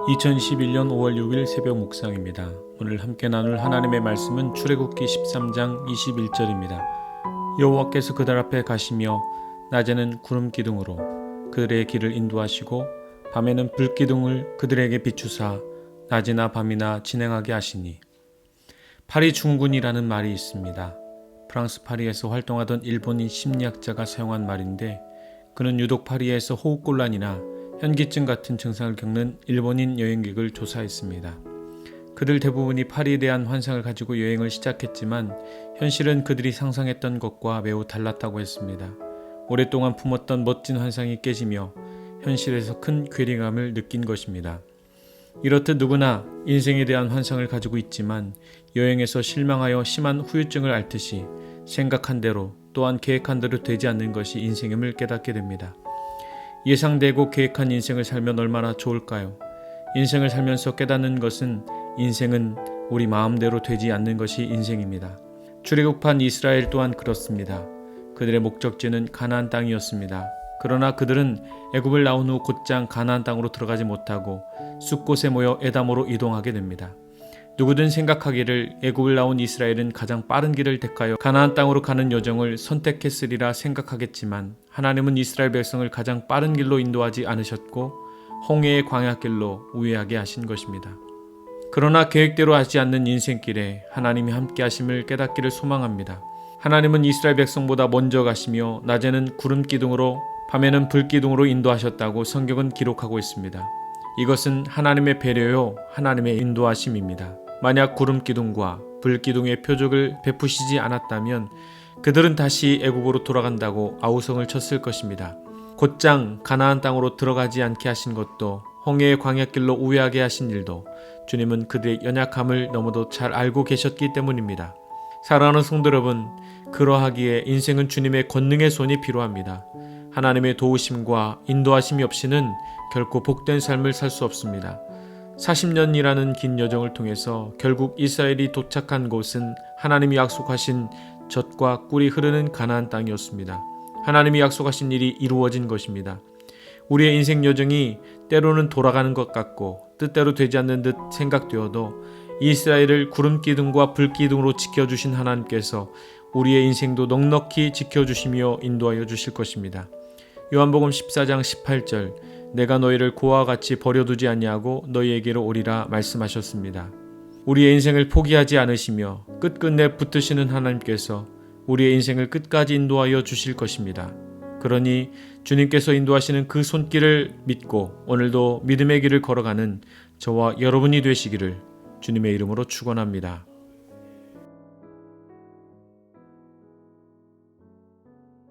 2021년 5월 6일 새벽 묵상입니다. 오늘 함께 나눌 하나님의 말씀은 출애굽기 13장 21절입니다. 여호와께서 그들 앞에 가시며 낮에는 구름 기둥으로 그들의 길을 인도하시고 밤에는 불 기둥을 그들에게 비추사 낮이나 밤이나 진행하게 하시니. 파리 중군이라는 말이 있습니다. 프랑스 파리에서 활동하던 일본인 심리학자가 사용한 말인데, 그는 유독 파리에서 호흡곤란이나 현기증 같은 증상을 겪는 일본인 여행객을 조사했습니다. 그들 대부분이 파리에 대한 환상을 가지고 여행을 시작했지만 현실은 그들이 상상했던 것과 매우 달랐다고 했습니다. 오랫동안 품었던 멋진 환상이 깨지며 현실에서 큰 괴리감을 느낀 것입니다. 이렇듯 누구나 인생에 대한 환상을 가지고 있지만 여행에서 실망하여 심한 후유증을 앓듯이 생각한 대로 또한 계획한 대로 되지 않는 것이 인생임을 깨닫게 됩니다. 예상되고 계획한 인생을 살면 얼마나 좋을까요? 인생을 살면서 깨닫는 것은 인생은 우리 마음대로 되지 않는 것이 인생입니다. 출애굽한 이스라엘 또한 그렇습니다. 그들의 목적지는 가나안 땅이었습니다. 그러나 그들은 애굽을 나온 후 곧장 가나안 땅으로 들어가지 못하고 숲곳에 모여 에담으로 이동하게 됩니다. 누구든 생각하기를 애굽을 나온 이스라엘은 가장 빠른 길을 택하여 가나안 땅으로 가는 여정을 선택했으리라 생각하겠지만, 하나님은 이스라엘 백성을 가장 빠른 길로 인도하지 않으셨고 홍해의 광야길로 우회하게 하신 것입니다. 그러나 계획대로 하지 않는 인생길에 하나님이 함께 하심을 깨닫기를 소망합니다. 하나님은 이스라엘 백성보다 먼저 가시며 낮에는 구름 기둥으로 밤에는 불 기둥으로 인도하셨다고 성경은 기록하고 있습니다. 이것은 하나님의 배려요, 하나님의 인도하심입니다. 만약 구름 기둥과 불 기둥의 표적을 베푸시지 않았다면 그들은 다시 애굽으로 돌아간다고 아우성을 쳤을 것입니다. 곧장 가나안 땅으로 들어가지 않게 하신 것도, 홍해의 광야길로 우회하게 하신 일도 주님은 그들의 연약함을 너무도 잘 알고 계셨기 때문입니다. 사랑하는 성도 여러분, 그러하기에 인생은 주님의 권능의 손이 필요합니다. 하나님의 도우심과 인도하심이 없이는 결코 복된 삶을 살 수 없습니다. 40년이라는 긴 여정을 통해서 결국 이스라엘이 도착한 곳은 하나님이 약속하신 젖과 꿀이 흐르는 가나안 땅이었습니다. 하나님이 약속하신 일이 이루어진 것입니다. 우리의 인생 여정이 때로는 돌아가는 것 같고 뜻대로 되지 않는 듯 생각되어도 이스라엘을 구름 기둥과 불 기둥으로 지켜주신 하나님께서 우리의 인생도 넉넉히 지켜주시며 인도하여 주실 것입니다. 요한복음 14장 18절, 내가 너희를 고아와 같이 버려두지 아니하고 너희에게로 오리라 말씀하셨습니다. 우리의 인생을 포기하지 않으시며 끝끝내 붙드시는 하나님께서 우리의 인생을 끝까지 인도하여 주실 것입니다. 그러니 주님께서 인도하시는 그 손길을 믿고 오늘도 믿음의 길을 걸어가는 저와 여러분이 되시기를 주님의 이름으로 축원합니다.